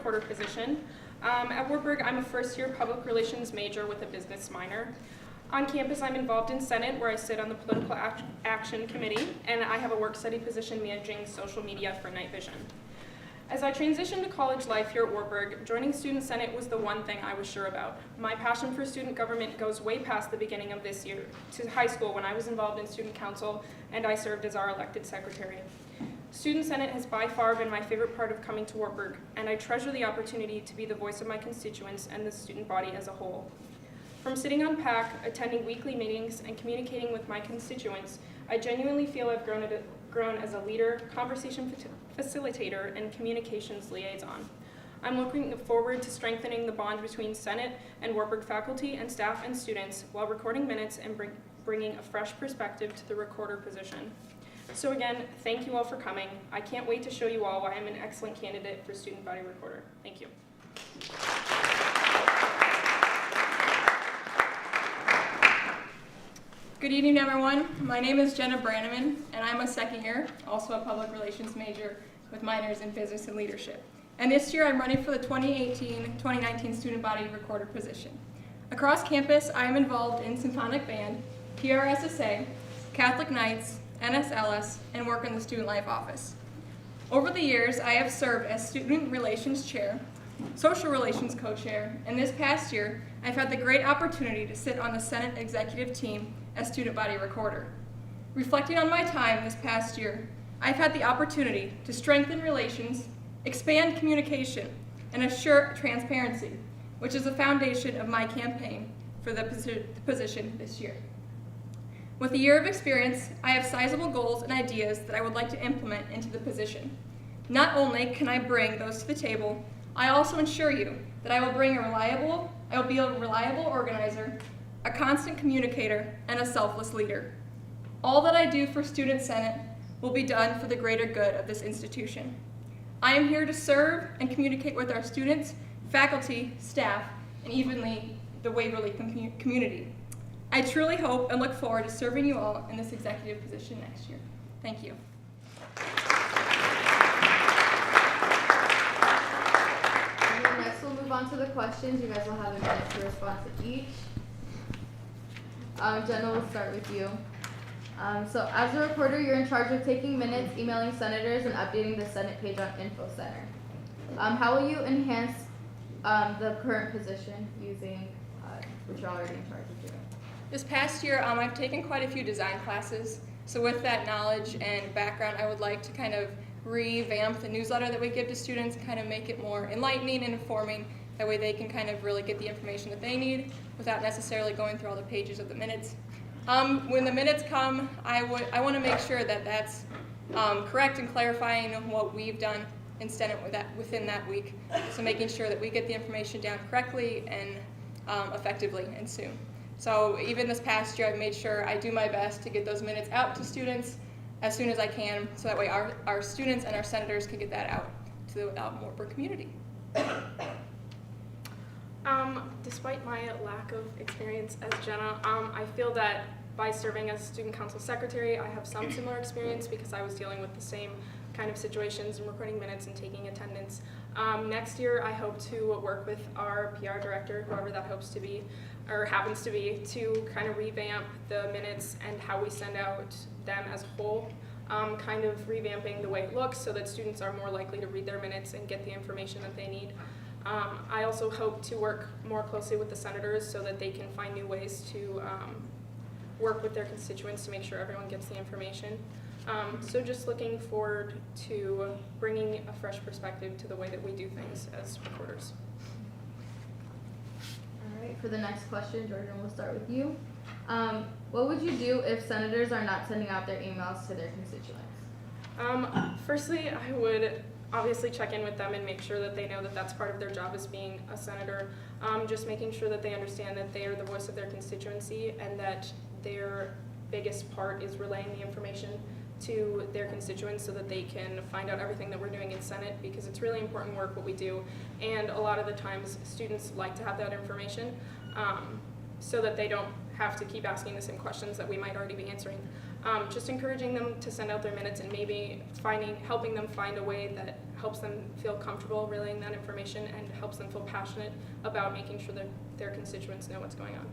recorder position. At Wartburg, I'm a first-year public relations major with a business minor. On campus, I'm involved in Senate, where I sit on the Political Action Committee, and I have a work-study position managing social media for Night Vision. As I transitioned to college life here at Wartburg, joining Student Senate was the one thing I was sure about. My passion for student government goes way past the beginning of this year to high school when I was involved in student council and I served as our elected secretary. Student Senate has by far been my favorite part of coming to Wartburg, and I treasure the opportunity to be the voice of my constituents and the student body as a whole. From sitting on PAC, attending weekly meetings, and communicating with my constituents, I genuinely feel I've grown as a leader, conversation facilitator, and communications liaison. I'm looking forward to strengthening the bond between Senate and Wartburg faculty and staff and students while recording minutes and bringing a fresh perspective to the recorder position. So again, thank you all for coming. I can't wait to show you all why I'm an excellent candidate for student body recorder. Thank you. Good evening, everyone. My name is Jenna Branneman, and I'm a second year, also a public relations major with minors in business and leadership. And this year, I'm running for the 2018-2019 student body recorder position. Across campus, I am involved in symphonic band, PRSSA, Catholic Knights, NSLS, and work in the student life office. Over the years, I have served as student relations chair, social relations co-chair, and this past year, I've had the great opportunity to sit on the Senate executive team as student body recorder. Reflecting on my time this past year, I've had the opportunity to strengthen relations, expand communication, and assure transparency, which is the foundation of my campaign for the position this year. With a year of experience, I have sizable goals and ideas that I would like to implement into the position. Not only can I bring those to the table, I also assure you that I will be a reliable organizer, a constant communicator, and a selfless leader. All that I do for Student Senate will be done for the greater good of this institution. I am here to serve and communicate with our students, faculty, staff, and even the Waverly community. I truly hope and look forward to serving you all in this executive position next year. Thank you. Next, we'll move on to the questions. You guys will have a minute to respond to each. Jenna, we'll start with you. So as a reporter, you're in charge of taking minutes, emailing senators, and updating the Senate page on Info Center. How will you enhance the current position using what you're already in charge of doing? This past year, I've taken quite a few design classes. So with that knowledge and background, I would like to kind of revamp the newsletter that we give to students, kind of make it more enlightening and informing. That way they can kind of really get the information that they need without necessarily going through all the pages of the minutes. When the minutes come, I want to make sure that that's correct and clarifying what we've done within that week. So making sure that we get the information down correctly and effectively and soon. So even this past year, I've made sure I do my best to get those minutes out to students as soon as I can, so that way our students and our senators can get that out to the Wartburg community. Despite my lack of experience as Jenna, I feel that by serving as student council secretary, I have some similar experience because I was dealing with the same kind of situations and recording minutes and taking attendance. Next year, I hope to work with our PR director, whoever that hopes to be, or happens to be, to kind of revamp the minutes and how we send out them as a whole, kind of revamping the way it looks so that students are more likely to read their minutes and get the information that they need. I also hope to work more closely with the senators so that they can find new ways to work with their constituents to make sure everyone gets the information. So just looking forward to bringing a fresh perspective to the way that we do things as recorders. All right, for the next question, Jordan, we'll start with you. What would you do if senators are not sending out their emails to their constituents? Firstly, I would obviously check in with them and make sure that they know that that's part of their job as being a senator. Just making sure that they understand that they are the voice of their constituency and that their biggest part is relaying the information to their constituents so that they can find out everything that we're doing in Senate, because it's really important work what we do, and a lot of the times students like to have that information so that they don't have to keep asking the same questions that we might already be answering. Just encouraging them to send out their minutes and maybe helping them find a way that helps them feel comfortable relaying that information and helps them feel passionate about making sure that their constituents know what's going on.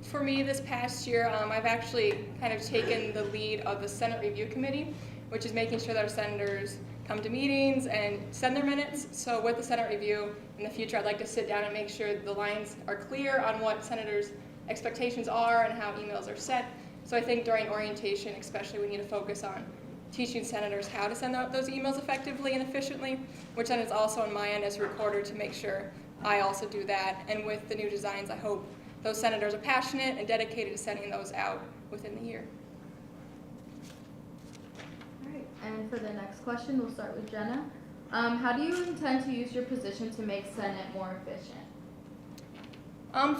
For me, this past year, I've actually kind of taken the lead of the Senate Review Committee, which is making sure that our senators come to meetings and send their minutes. So with the Senate Review, in the future, I'd like to sit down and make sure the lines are clear on what senators' expectations are and how emails are sent. So I think during orientation, especially, we need to focus on teaching senators how to send out those emails effectively and efficiently, which then is also on my end as a recorder to make sure I also do that. And with the new designs, I hope those senators are passionate and dedicated to sending those out within the year. All right, and for the next question, we'll start with Jenna. How do you intend to use your position to make Senate more efficient?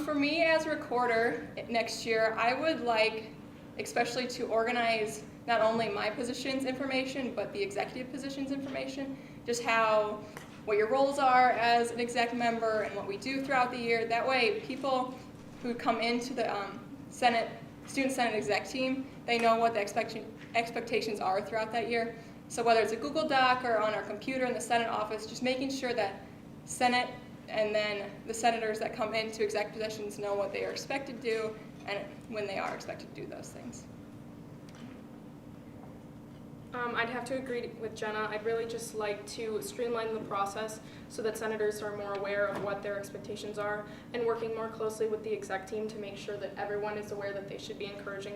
For me as a recorder next year, I would like especially to organize not only my position's information, but the executive position's information, just what your roles are as an exec member and what we do throughout the year. That way people who come into the Student Senate exec team, they know what the expectations are throughout that year. So whether it's a Google Doc or on our computer in the Senate office, just making sure that Senate and then the senators that come into exec positions know what they are expected to do and when they are expected to do those things. I'd have to agree with Jenna. I'd really just like to streamline the process so that senators are more aware of what their expectations are and working more closely with the exec team to make sure that everyone is aware that they should be encouraging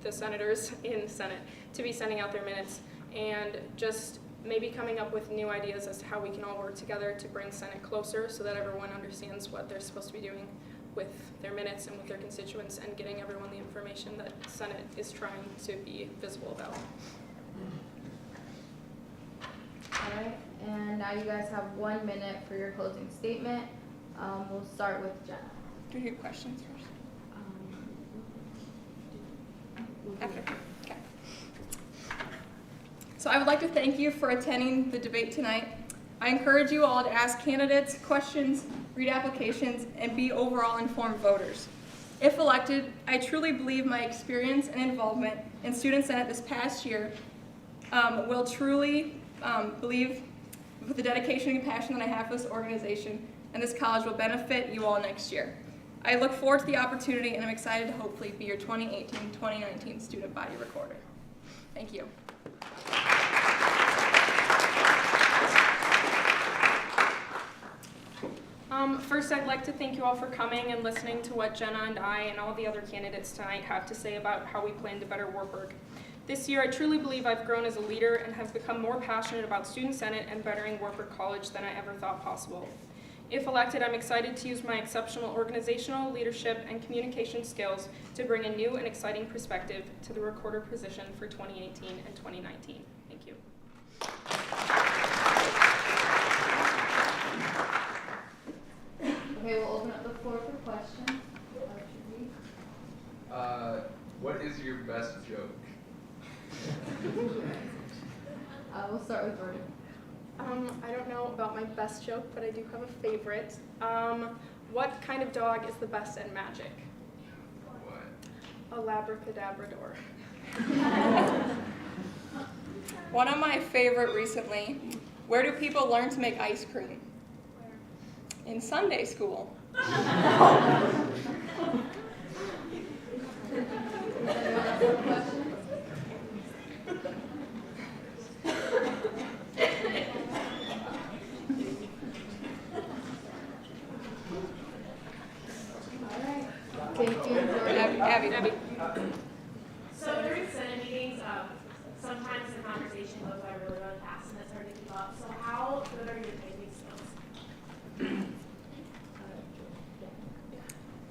the senators in the Senate to be sending out their minutes, and just maybe coming up with new ideas as to how we can all work together to bring Senate closer so that everyone understands what they're supposed to be doing with their minutes and with their constituents, and getting everyone the information that Senate is trying to be visible about. All right, and now you guys have 1 minute for your closing statement. We'll start with Jenna. Do you have questions first? After. Okay. So I would like to thank you for attending the debate tonight. I encourage you all to ask candidates questions, read applications, and be overall informed voters. If elected, I truly believe my experience and involvement in Student Senate this past year will truly believe with the dedication and passion that I have for this organization, and this college will benefit you all next year. I look forward to the opportunity, and I'm excited to hopefully be your 2018-2019 student body recorder. Thank you. First, I'd like to thank you all for coming and listening to what Jenna and I and all the other candidates tonight have to say about how we plan to better Wartburg. This year, I truly believe I've grown as a leader and have become more passionate about Student Senate and bettering Wartburg College than I ever thought possible. If elected, I'm excited to use my exceptional organizational, leadership, and communication skills to bring a new and exciting perspective to the recorder position for 2018 and 2019. Thank you. Okay, we'll open up the floor for questions. What is your best joke? We'll start with Jordan. I don't know about my best joke, but I do have a favorite. What kind of dog is the best at magic? What? A Labracadabrador. One of my favorite recently, where do people learn to make ice cream? In Sunday school. Thank you, Jordan. Abby. So during Senate meetings, sometimes the conversation goes by really, really fast and it's hard to keep up. So how good are your typing skills?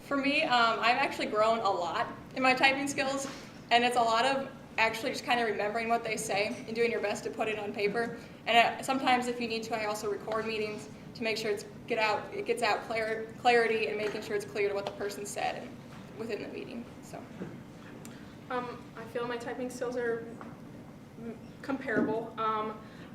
For me, I've actually grown a lot in my typing skills, and it's a lot of actually just kind of remembering what they say and doing your best to put it on paper. And sometimes if you need to, I also record meetings to make sure it gets out clarity and making sure it's clear to what the person said within the meeting. So. I feel my typing skills are comparable.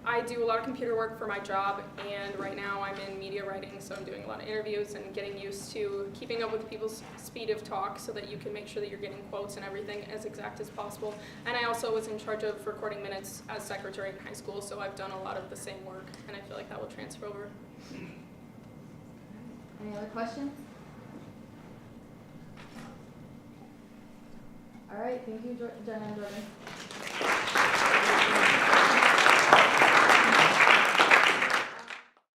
I do a lot of computer work for my job, and right now I'm in media writing, so I'm doing a lot of interviews and getting used to keeping up with people's speed of talk so that you can make sure that you're getting quotes and everything as exact as possible. And I also was in charge of recording minutes as secretary in high school, so I've done a lot of the same work, and I feel like that will transfer over. Any other questions? All right, thank you, Jenna and Jordan.